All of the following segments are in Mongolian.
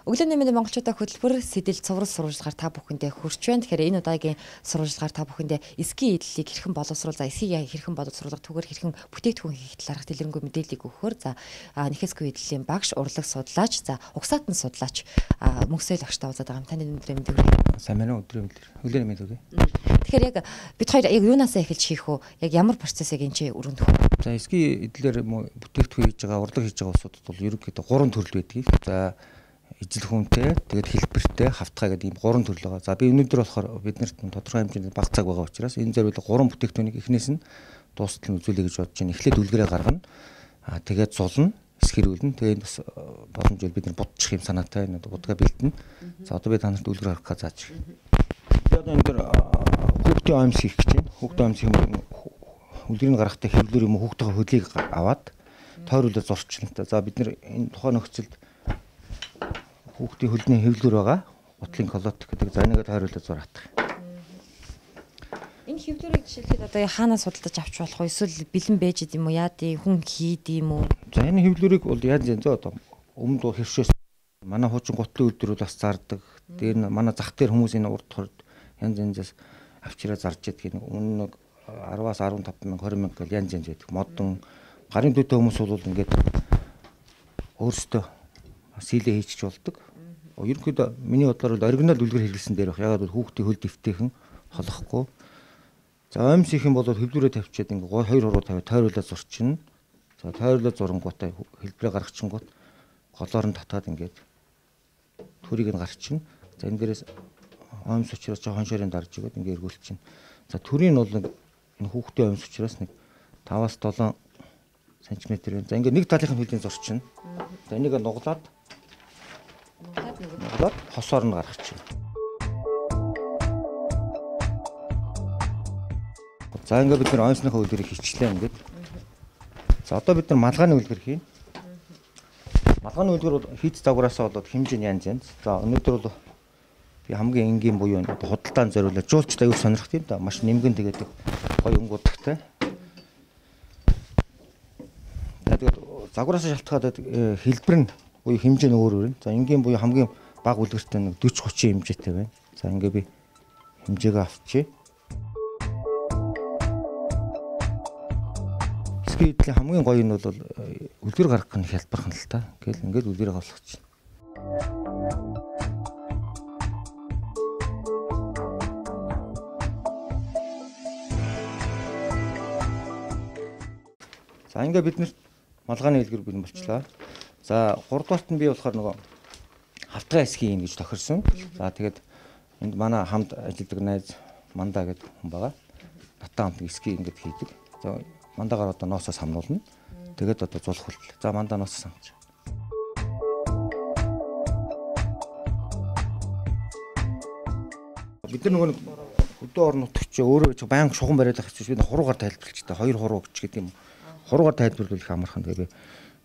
Өглөөний мэндийн монголчуудаа хөтөлбөр сэтэл цуврал сурвалжлагаар та бүхэндээ хүрч байна. Тэгэхээр энэ удаагийн сурвалжлагаар та бүхэндээ эсгийн эдлийг хэрхэн боловсруул, за эсгийг хэрхэн боловсруулах, түгээр хэрхэн бүтээгдэхүүн хийх талаарх дэлгэрэнгүй мэдээллийг өгөхөөр за нэхэсгүй эдлийн багш, урлаг судлаач, за угсаатан судлаач Мөнхсөйл агштай уулзаад байгаа юм. Таны өнөөдрийн мэдээг хүргэе. Сайн байна уу? Өглөөний мэд өгье. Тэгэхээр яг бид хоёр яг юунаасаа эхэлж хийх үү? Яг ямар процессыг энэ чи өргөндөх вэ? За эсгийн эдлэр бүтээгдэхүүн хийж байгаа, урлаг хийж байгаа улсуудад бол ерөнхийдөө 3 төрөл байдгийг. За ижил хүнтэй, тэгээд хэлбэртэй, хавтгай гэдэг ийм 3 төрөл байгаа. За би өнөөдөр болохоор биднэрт тодорхой хэмжээний бага цаг байгаа учраас энэ зориулга 3 бүтээгдэхүүнийг эхнээс нь дуустал нь үзүүлэе гэж бодож байна. Эхлээд үлгэрээ гаргана. Тэгээд зулна, эсгэрүүлнэ. Тэгээд бас боломжтой бид нар будчих юм санаатай энэ будгаа бэлдэнэ. За одоо би танарт үлгэр харах гэж зааж байна. Одоо энэ дэр хүүхдийн аймс хийх гэж байна. Хүүхдийн аймс юм үлгэрийг гаргахтаа хэвлэр юм хүүхдийн хөдлийг аваад тойруулаад зурчихна. За бид нар энэ тухайн нөхцөлд хүүхдийн хөлний хэвлэр байгаа. Утлын колот гэдэг за энийг тойруулаад зураах. Энэ хэвлэрийг жишээлбэл одоо хаанаас судалдаж авч болох вэ? Эсвэл бэлэн байж идэм үү? Яадын хүн хийд юм уу? За энэ хэвлэрийг бол яаж зэн зөө одоо өмнө дуу хэршээс манай хуучин гутлын үйлдвэрүүд бас зардаг. Дээр нь манай зах дээр хүмүүсийн урд хорд янз янзаас авчираа зарж яддаг. Өмнө нэг 10-аас 15 мянга 20 мянга гэл янз янз байдаг. Модон гарын дүүтэй хүмүүс бол ингээд өөрсдөө сийлэ хийчих болдог. Ерөнхийдөө миний бодлоор оригинал үлгэр хэрэглэсэн дээр баг. Ягаад гэвэл хүүхдийн хөл дэвтэйхэн холохгүй. За аймс их юм бол хэвлэрээ тавьчаад ингээ 2 хуруу тавиад тойруулаад зурчихна. За тойруулаад зурангуудаа хэлбэрээ гаргачихгоот голоор нь татаад ингээд төрийг нь гарчихна. За энэ дээрээс аймс учраас хоншорын дарж өгöd ингээ эргүүлчихнэ. За төрийн нь бол энэ хүүхдийн аймс учраас нэг 5-аас 7 см байна. За ингээ нэг талынх нь хөлийн зурчихна. За энийг нуглаад хосоор нь гаргачихна. За ингээд бид нар ойсныхаа үлгэрийг хичлээ ингээд. За одоо бид нар малгайны үлгэр хийнэ. Малгайны үлгэр бол хийц загвараасаа болоод хэмжээ нь янз янз. За өнөөдөр бол би хамгийн энгийн буюу худалдаанд зориулаад жуулчтай аюул сонирхт юм да. Маш нэмгэн тэгээд гоё өнгөдөгтэй. Тэгээд загвараасаа шалтгаалаад хэлбэр нь буюу хэмжээ нь өөр өөр. За энгийн буюу хамгийн бага үлгэртэй нэг 40-30 хэмжээтэй байна. За ингээ би хэмжээгээ авчи. Эсгийн эдлийн хамгийн гоё нь бол үлгэр гаргах нь хялбархан л та. Ингээл ингээд үлгэрээ голгоч. За ингээ бид нэр малгайны үлгэр бэлэн болчлаа. За 3 дугаарт нь би болохоор нөгөө хавтгай эсгийн гэж тохирсон. За тэгээд энд манай хамт ажилладаг найз Мандаа гэдэг хүн байгаа. Натаа хамт эсгийн ингэж хийдэг. За Мандаагаар одоо ноосоос хамруулна. Тэгээд одоо зулах хүртэл. За Мандаа ноосоос хамж. Бид нар нөгөө хөдөө орон нутгч өөрөө ч баян шугам бариад авчих чинь бид хуруугаар тайлбарлаж та 2 хуруу гэж гэдэг юм. Хуруугаар тайлбарлавал их амархан. Тэгээд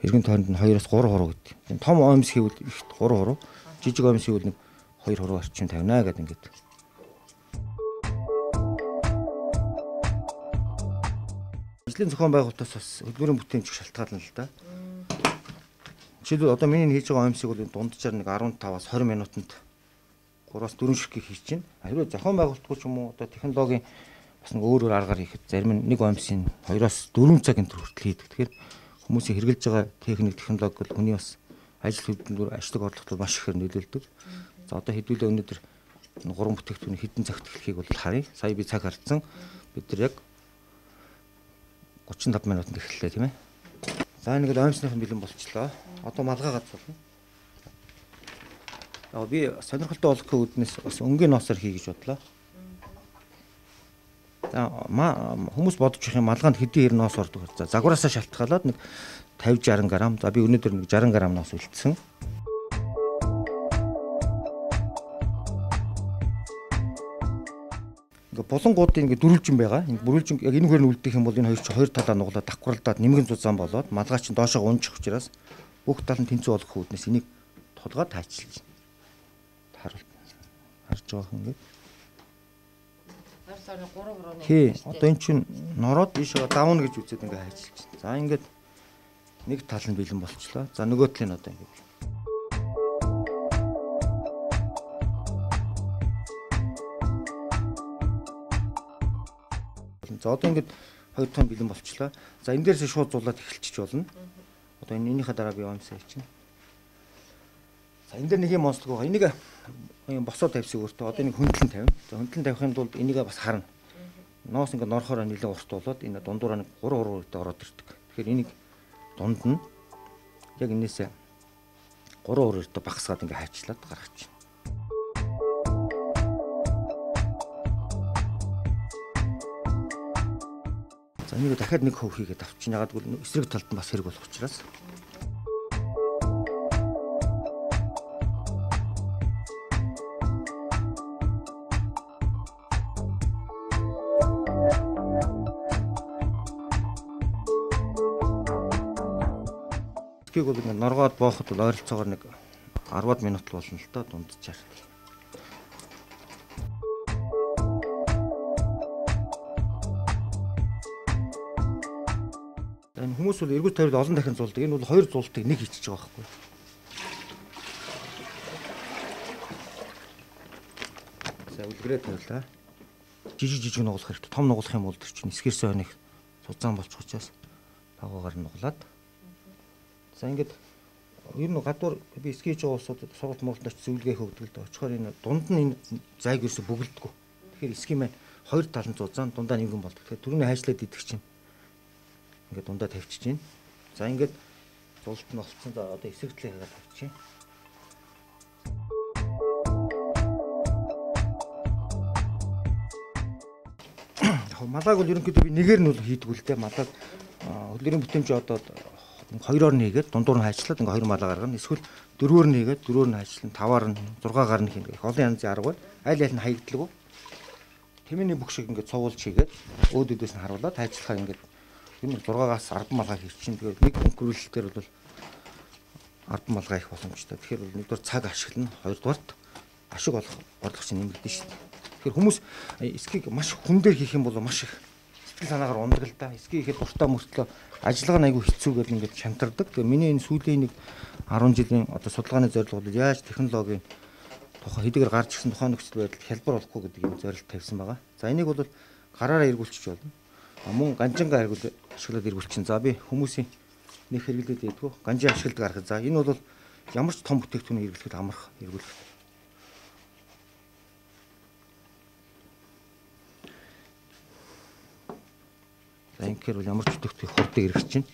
эргэн тойронд нь 2-оос 3 хуруу гэдэг. Том омс хийвэл ихт 3 хуруу, жижиг омс хийвэл нэг 2 хуруу орчим тавина гэдэг ингээд. Ажлын зохион байгуулалтаас бас хөдөлмөрийн бүтээмж шалтгаална л да. Жишээлбэл одоо миний хийж байгаа омсыг бол дунджаар нэг 15-аас 20 минутанд 3-аас 4 ширхэг хийж чинь. Хэрвээ зохион байгуулалтгүй ч юм уу одоо технологийн бас нэг өөр өөр аргаар хийхэд зарим нь нэг омсын 2-оос 4 цагийн хүртэл хийдэг. Тэгэхээр хүмүүсийн хэрэгжилж байгаа техник технологи бол хүний бас ажил хөдөлмөр ажлыг орлогот маш ихээр нөлөөлдөг. За одоо хэдүүлээ өнөөдөр 3 бүтээгдэхүүний хэдэн цагт эхлэхийг бол харъя. Сая би цаг хардсан. Бид нар яг 35 минутанд эхэллээ тийм ээ. За нэг л аймсных нь бэлэн болчихлоо. Одоо малгай гацуулна. Яг би сонирхолтой болох үүднээс бас өнгийн ноосоор хий гэж бодлоо. За хүмүүс бодож их юм малгайд хэдийн хэр ноос ордог. За загвараасаа шалтгаалаад нэг 50-60 г. За би өнөөдөр нэг 60 г ноос үлдсэн. Ингээ булангуудын ингээ дөрвөлжин байгаа. Ингээ бүрүүлжин яг энэ хөрөнд үлдэх юм бол энэ хоёр талаа нуглаад давхралдаад нэмгэн зузаан болоод малгай чинь доошоо унчих учраас бүх тал нь тэнцүү болох үүднээс энийг толгой таачлж байна. Харуулт. Харж байгаа хүн ингээ. Харсаар 3 хурууны. Тий. Одоо эн чинь нороод ийшээ давна гэж үзээд ингээ хайчилж байна. За ингээд нэг тал нь бэлэн болчлоо. За нөгөө талын одоо ингээ. За одоо ингээд 2 тонн бэлэн болчлаа. За энэ дээрээс шууд зулаад эхэлчих болно. Одоо энийхээ дараа би омсоо хийчихнэ. За энэ дээр нэг юм онцлог байгаа. Энийг босоо тавьсан өөртөө одоо энийг хөндлөн тавина. За хөндлөн тавихын тулд энийг бас харна. Ноос ингээд норхороо нэлээд урт болоод энэ дундуураа нэг 3 үртэй ороод ирдэг. Тэгэхээр энийг дунд нь яг энээсээ 3 үртэй багсгаад ингээд хайчлаад гаргачих. За энийг дахиад нэг хөв хийгээд авчихна. Ягаад гэвэл эсрэг талд нь бас хэрэг болох учраас. Эсгийг бол ингээд норгоод бооход бол ойролцоогоор нэг 10 минут болно л доо дунджаар. Энэ хүмүүс бол эргүүл тавьд олон дахин зулдаг. Энэ бол 2 зултыг нэг хийчихэж байгаа байхгүй. За үлгэрээ тавилаа. Жижиг нугуулах хэрэгтэй. Том нугуулах юм бол тэр чинь эсгэрсэн хойныг цуцаан болчих учраас тагуугаар нуглаад. За ингээд ер нь гадуур би эсгийж байгаа улсуудад сургалт муултаач зөвлөгөө өгдөг л дээ. Очихоор энэ дунд нь энэ зайг ерөөсө бөглөдгөө. Тэгэхээр эсгийн маань 2 талын зузаан дундаа нэгэн болдог. Тэгэхээр түрүүний хайшлаад идэх чинь ингээд дундаа тавьчих чинь. За ингээд зулт нь болцсон. За одоо эсрэг талыг хагаад тавьчих. Яг малааг бол ерөнхийдөө би нэгээр нь бол хийдэг л дээ. Малааг хөдөлгөөний бүтэмж одоо 2-оор нь хийгээд дундуур нь хайчлаад ингээ 2 малаа гаргана. Эсвэл 4-өөр нь хийгээд 4-өөр нь хайчлан 5-аар нь 6-гаар нь хийнэ. Их олон янзын арга байна. Аль аль нь хаягдлаггүй. Тэмээний бүх шиг ингээ цувуулж хийгээд өөдөөдөөс нь харуулад хайчлахаар ингээ энэ 6-аас 10 малгай хийчихин. Тэгээд нэг хөнгөрүүлэлтээр бол 10 малгай их боломжтой. Тэгэхээр бол нэгдүгээр цаг ашиглана, хоёрдугаарт ашиг олох орлого чинь нэмэгдэн шүү дээ. Тэгэхээр хүмүүс эсгийг маш хүн дээр хийх юм бол маш их сэтгэл санаагаар ундаг л да. Эсгийг ихэд дуртай мөртлөө ажиллагаа нь айгүй хэцүү гэдэг ингээд шантардаг. Тэгээ миний энэ сүүлийн нэг 10 жилийн одоо судалгааны зорилго бол яаж технологийн тухай хэдийгээр гарч ирсэн тухайн нөхцөл байдалд хялбар болохгүй гэдэг юм зорилт тавьсан байгаа. За энийг бол гараараа эргүүлчих болно. Мөн ганжингаа ашиглаад эргүүлчихин. За би хүмүүсийн нэг хэрэглээд байдгүй. Ганжин ашигладаг арга. За энэ бол ямар ч том бүтээгдэхүүнийг эргүүлэхэд амарх эргүүлэх. За инхээр бол ямар ч бүтээгдэхүүн хурдан эргэж чинь.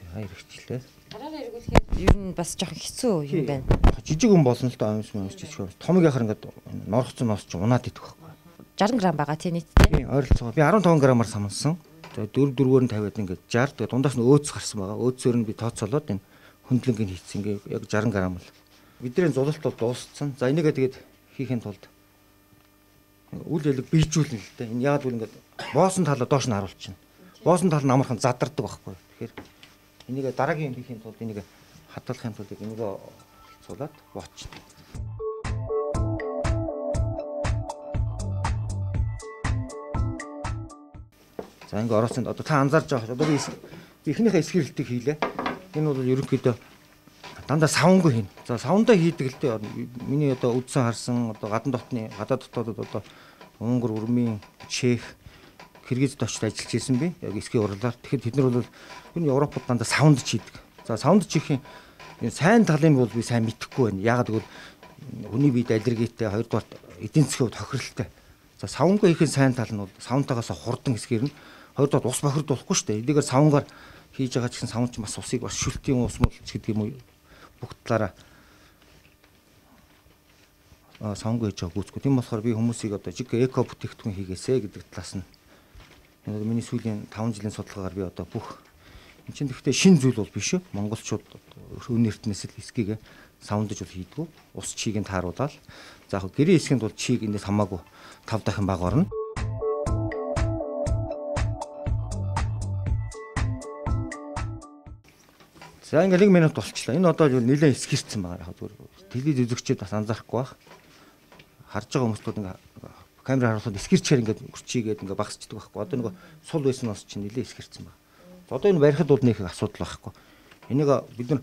За эргэжлээ. Гараараа эргүүлэхэд ер нь бас жоохон хэцүү юм байна. Жижиг хүн болно л доо амс жижиг. Томыг яхаар ингээд норхцсон ноос чинь унаад идэх байхгүй. 60 г байгаа тий нийтдээ. Тийм ойролцоогоо. Би 15 г-аар самлсан. Тэгээ 4-4-өөр нь тавиад ингээд 60. Тэгээ дундаас нь өөц гарсан байгаа. Өөцөөр нь би тооцоолоод энэ хөндлөнгийг хийцэн ингээд яг 60 г л. Бидний зулалт бол дууссан. За энийгээ тэгээд хийхин тулд үл ялэг бийжүүлнэ л дээ. Энэ яагаад гэвэл ингээд боосон талаа доош нь харуулчихна. Боосон тал нь амархан задардаг байхгүй. Тэгэхээр энийг дараагийн хийхин тулд энийг хадгалахын тулд энийг цулаад боочтой. За ингээ орооцонд одоо та анзаарж байгаа. Одоо би эхнийхээ эсгэрэлтийг хийлээ. Энэ бол ерөнхийдөө дандаа савнгүй хийн. За савндаа хийдэг л дээ. Миний одоо үдсэн харсан одоо гадна дотны гадаад дотоодод одоо Монгол, Урмын, Чех, Киргизд очиж ажиллаж ирсэн би. Яг эсгийн урлаар. Тэгэхээр тэд нар бол ер нь Европод дандаа савнд хийдэг. За савнд чихийн сайн талыг бол би сайн мэдэхгүй байна. Яагаад гэвэл хүний биед аллергитэй, хоёрдугаар эдийн засгийн хувьд тохиролтой. За савнгаа хийхин сайн тал нь бол савнтаагаас хурдан хэсгээр нь хоёрдугаар ус бохирдуулахгүй шүү дээ. Эдгээр савнгаар хийж байгаа ч гэсэн савнч бас усыг бас шүлтийн ус мөлч гэдэг юм уу бүх талаараа савнгаа хийж байгаа гүйцэтгэв. Тийм болохоор би хүмүүсийг одоо жиг эко бүтээгдэхүүн хийгээсэ гэдэг талаас нь миний сүүлийн 5 жилийн судалгаагаар би одоо бүх энэ чинь гэхдээ шин зүйл бол биш шүү. Монголчууд өн эртнээс л эсгийг савндаж бол хийдгүү. Ус чийг нь тааруулаад. За яг гэрээ эсгэнд бол чийг энэс хамаагүй 5 дахин бага орно. За ингээ 1 минут болчихлоо. Энэ одоо нэлээд эсгэрсэн байгаа. Яг зүгээр телевиз үзэгчид бас анзаарахгүй байх. Харж байгаа хүмүүстүүд ингээ камер харуулахад эсгэрчээр ингээ үрчигээд ингээ багсчдаг байхгүй. Одоо нөгөө сул байсан нас чинь нэлээд эсгэрсэн байна. Одоо энэ барихад бол нэг асуудал байхгүй. Энийг бид нар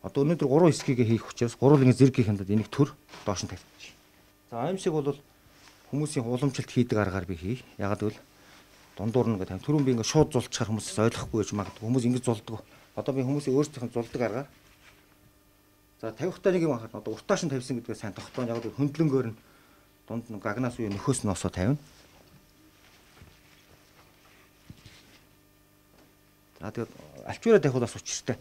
одоо өнөөдөр 3 эсгийг хийх учраас 3 л ингээ зэрэг хийх юм даа энийг төр доош нь тавьчих. За аимшиг бол хүмүүсийн уламжилт хийдэг аргаар би хий. Ягаад гэвэл дундуур нь ингээд түрүүн би ингээд шууд зулчихаар хүмүүс ойлгохгүй байж магадгүй. Хүмүүс ингэж зулдаг. Одоо би хүмүүсийн өөрсдийнх нь зулдаг аргаар. За тавихтаа нэг юм ахад одоо уртааш нь тавьсан гэдгээ сайн тогтоон яг хөндлөнгөөр нь дунд нь гагнаас уу нөхөөс нь осоо тавина. За тэгээд алчуураа тавих бас учиртай.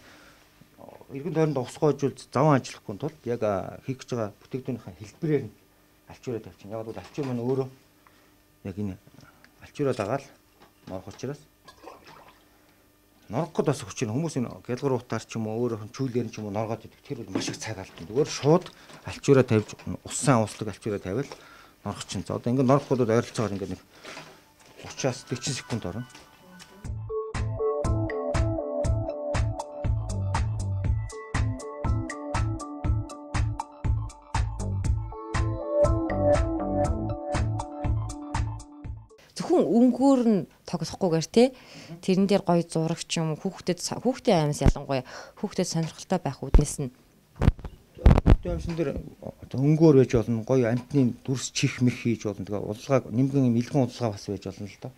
Иргэн тойронд усгойжул заван ажиллахгүй тулд яг хийх гэж байгаа бүтээгдэхүүнийхээ хэлбэрээр нь алчуураа тавьчихна. Яг бол алчуур маань өөрөө яг энэ алчуураа дагаал норох учраас нороход бас хүчин хүмүүс энэ гялгар утаар ч юм уу өөрөөх нь чүүлээр ч юм уу норгоод идэг. Тэр бол маш их цаг алдсан. Зүгээр шууд алчуураа тавьж усан ууслаг алчуураа тавиал норох чинь. За одоо ингэ нороход бол ойролцоогоор ингэ нэг 30-аас 40 секунд орно. Зөвхөн өнгөөр нь тогсохгүйгээр те тэрэн дээр гоё зурагч юм хүүхдэд аймаас ялангуяа хүүхдэд сонирхолтой байх үднэс нь хүүхдэд аймсан дээр өнгөөр байж болно, гоё амтны дүрс чих мэх хийж болно. Тэгээ удалгаа нимгэн юм илгэн удалгаа бас байж болно л доо.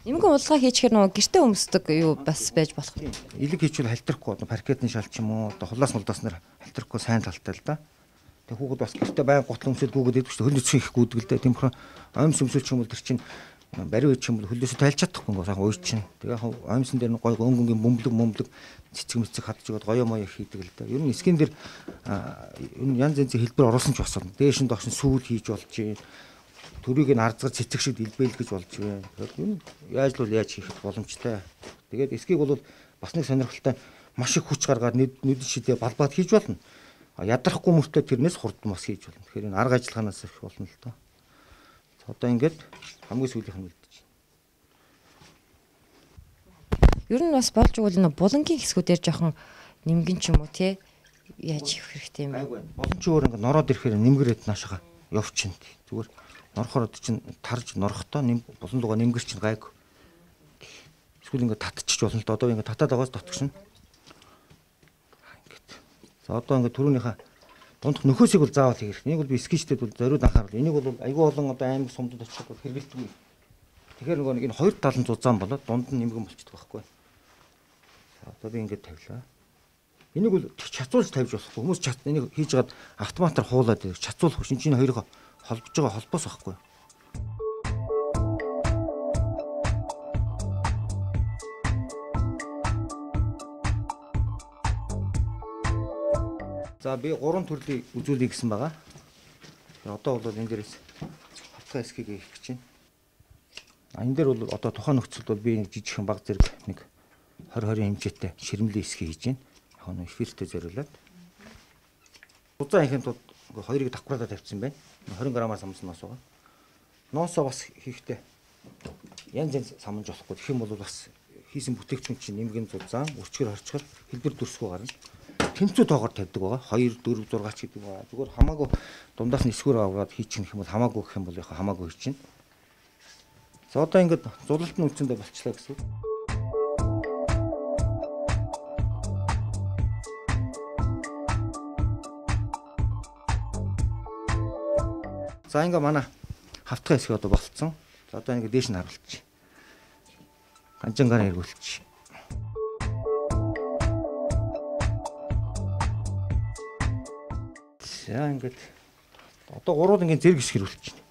Нимгэн удалгаа хийчихэр нөгөө гэртээ өмсдөг юу бас байж болох. Илэг хийчихвэл халтрахгүй паркетны шал ч юм уу одоо хулаас молдоосноор халтрахгүй сайн талтай л да. Тэг хүүхэд бас гэртээ байнга гутал өмсөд гүгээд идэх чинь хөлөс хийх гүйдэг л дээ. Тийм болохоор аимс өмсөлч юм бол тэр чинь бариу ч юм бол хөлөөсөө тайлж чадахгүй гоо сайхан ууж чинь. Тэгээ аимсан дээр нь гой өнгөнгийн бөмбөлөг цэцэг мэцэг хадж өгöd гоёо моё хийдэг л дээ. Ер нь эсгэн дээр янз янзын хэлбэр оруулсан ч басна. Дээш нь доош нь сүүл хийж болж чинь төрийг нь арзгар цэцэг шиг дэлбэлгэж болж байна. Ер нь яаж л яаж хийх боломжтой. Тэгээд эсгийг бол бас нэг сонирхолтой маш их хүч гаргаад нүдэн шидээ балбаад хийж болно. Ядрахгүй мөртөө тэрнээс хурдан бас хийж болно. Тэгэхээр энэ арга ажиллагаанаас их болно л доо. Одоо ингээд хамгийн сүүлийнх нь үлдэж байна. Ер нь бас болж игэл энэ булангийн хэсгүүдээр жоохон нэмгэн ч юм уу те яаж хийх хэрэгтэй юм бэ? Боломж өөр ингээд нороод ирэхээр нэмгэрээд наашаага явчихна. Зүгээр норохоор чинь тарж норохдоо булан дугаа нэмгэр чинь гайг. Эсвэл ингээд татчих болно л доо. Одоо ингээд татаад байгаас дотгошно. За одоо ингээд түрүүнийхээ дундх нөхөөсийг бол заавал хийх. Энийг бол би скетчтэд бол зориуд анхааруул. Энийг бол айгүй олон одоо аймаг сумдад очиход бол хэрэгэлдэггүй. Тэгэхээр нөгөө нэг энэ хоёр талын зузаан болоод дунд нь нэмгэн болчихдог байхгүй. За одоо би ингээд тавилаа. Энийг бол чацуулж тавьж болохгүй. Хүмүүс энийг хийж хагаад автоматар хуулаад чацуулах шин чинь хоёроо холбож байгаа холбоос байхгүй. За би 3 төрлийн үзүүлэх гэсэн байгаа. Одоо бол энэ дээрээс хавтгай эсхийг хийх гэж байна. Энэ дээр бол одоо тухайн нөхцөлд бол би нэг жижигхэн баг зэрэг нэг 20 хэмжээтэй ширмлийн эсхийг хийж байна. Яг нь эфиртэй зориулаад. Удаа ихэнд бол хоёрыг давхраад тавьчихсан байна. 20 грамаас амсан ноос байгаа. Ноосоо бас хийхдээ янз янз саманж болохгүй. Тэгэх юм бол бас хийсэн бүтээгдэхүүн чинь нэмгэн зузаан, өчгөр хорчгол хэлбэр дүрсгүй гарна. Тэнцүү тоогоор тавьдаг байгаа. 2 4 6 ч гэдэг байгаа. Зүгээр хамаагүй дундаас нь эсгүүр аваад хийчих юм бол хамаагүй гэх юм бол яг хамаагүй хийчин. За одоо ингээд зулалт нь үндсэндээ болчлаа гэсэн. За ингээ манай хавтгай эсхий одоо болцсон. За одоо ингээ дээш нь харуулчих. Ганжангаар эргүүлчих. За ингээд одоо гурвал ингээд зэрэг хэсэг хэрүүлж байна.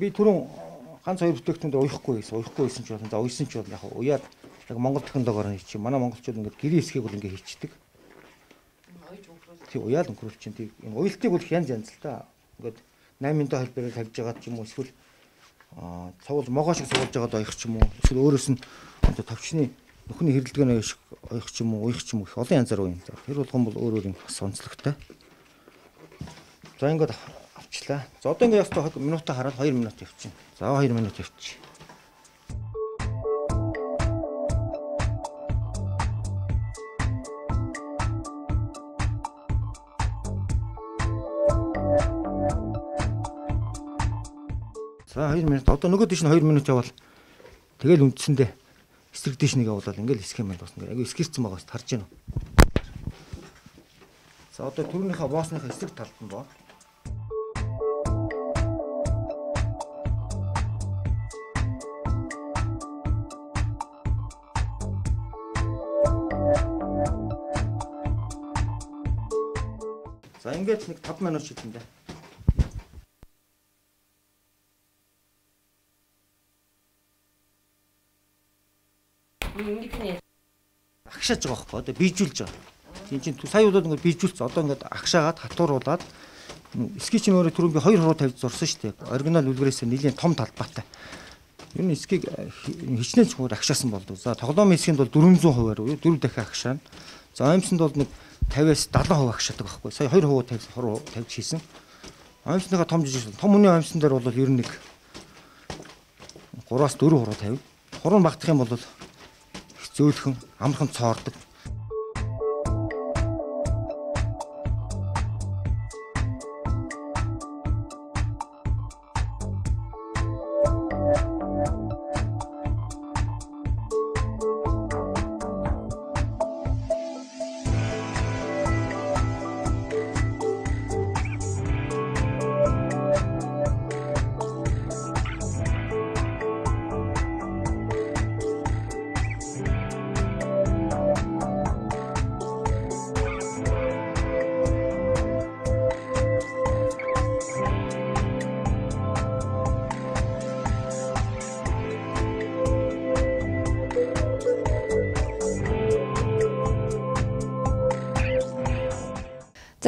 Би түрүүн ганц хоёр бүтээгдэхүүнд уяхгүй байсан ч болно. За уйсан ч бол яг уяад яг Монгол технологиор хийчих. Манай монголчууд ингээд гэрээ хэсгийг бол ингээд хийчихдэг. Тий уяал өнгөрүүлж чинь тий энэ уялтыг бол янз янз л та. Ингээд 8 доо хэлбэрээр тавьж байгаа ч юм уу эсвэл цогц могоо шиг суулж байгаа оих ч юм уу. Эсвэл өөрөөс нь товчны нөхний хэрэлдгэн оих ч юм уу, уих ч юм уу их олон янзаар уян. Тэр болгон бол өөр өөр юм бас онцлогтой. За ингээд авчлаа. За одоо ингээд ястаа минутаа хараад 2 минут явчихна. За 2 минут явчих. За 2 минут. Одоо нөгөө дэш нь 2 минут явал тэгэл үндсэндээ эсрэг дэш нэг явуулаад ингээл схем маань дуусна. Айгу эскэрцэн байгаа шүү харж байна уу? За одоо түрүүнийхээ боосныхаа эсрэг талд нь боо. За ингээд нэг 5 минут шидэндээ. Агшааж байгаа байхгүй одоо бийжүүлж байгаа. Тийм чинь сая удаад ингээд бийжүүлсэн. Одоо ингээд агшаагаад хатууруулаад эскийг чинь өөрөө түрүүн би 2 хуруу тавьж зурсан шүү дээ. Оригинал үлгэрээс нэлийн том талбайтай. Юу н эскийг хичнээн чухал агшаасан болдог. За тоглоомын эскинд бол 400%-аар 4 дахин агшаана. За аимсанд бол нэг 50-аас 70% агшаадаг байхгүй. Сая 2% тавьж хийсэн. Аимсныхаа том жижиг том үний аимсан дээр бол ер нь нэг 3-аас 4 хуруу тавь. Хуруу багтах юм бол зөөлхөн амархан цоордог.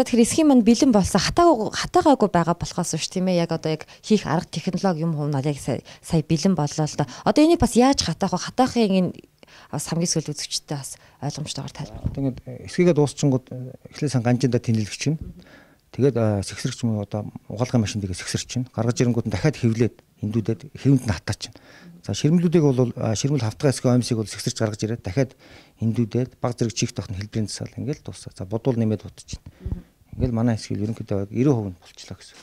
За тэгэхээр эсхийн манд бэлэн болсон хатаагаагүй байгаа болохоос ш тийм ээ яг одоо яг хийх арга технологи юм хуунаа яг сая бэлэн боллоо л да. Одоо энийг бас яаж хатаах вэ? Хатаахын бас хамгийн сүүл үзэгчтэй бас ойлгомжтойгоор тайлбар. Одоо ингээд эсхийгээ дуусчингууд эхлээсэн ганжиндаа тэнэлгэж чинь. Тэгээд сэгсэрч юм одоо угаалгын машин дэгээ сэгсэрч чинь. Гаргаж ирэнгууд нь дахиад хэвлээд эндүүдэд хэвэнд нь хатаач чинь. За ширмэлүүдийг бол ширмэл хавтгай эсхий омсыг бол сэгсэрч гаргаж ирээд дахиад эндүүдэд баг зэрэг чих тохны хэлбэрийн засаал ингээл дуусаа. За будуул нэмээд бутчих. Ингээл манай эсхий ерөнхийдөө 90% нь болчихлоо гэсэн.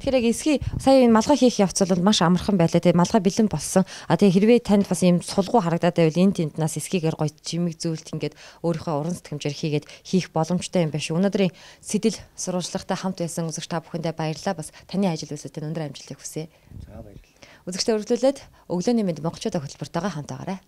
Тэгэхээр яг эсхий сая энэ малгай хийх явц бол маш амархан байлаа. Тэгээ малгай бэлэн болсон. Тэгээ хэрвээ танд бас ийм сулгуу харагдаад байвал энэ тэнднээс эсхийгээр гоё чимэг зүйлт ингээд өөрийнхөө уран сэтгэмжээр хийгээд хийх боломжтой юм байна шүү. Өнөөдрийн сэтэл сурвалжлагатай хамт байсан үзэгч та бүхэндээ баярлалаа. Бас таны ажил үйлсэд өндөр амжилтыг хүсье. За баярлалаа. Үзэгчдээ өргөжлүүлээд өглөөний мэнд монголчуудаа хөтөлбөртөөгөө хамт байгаарай.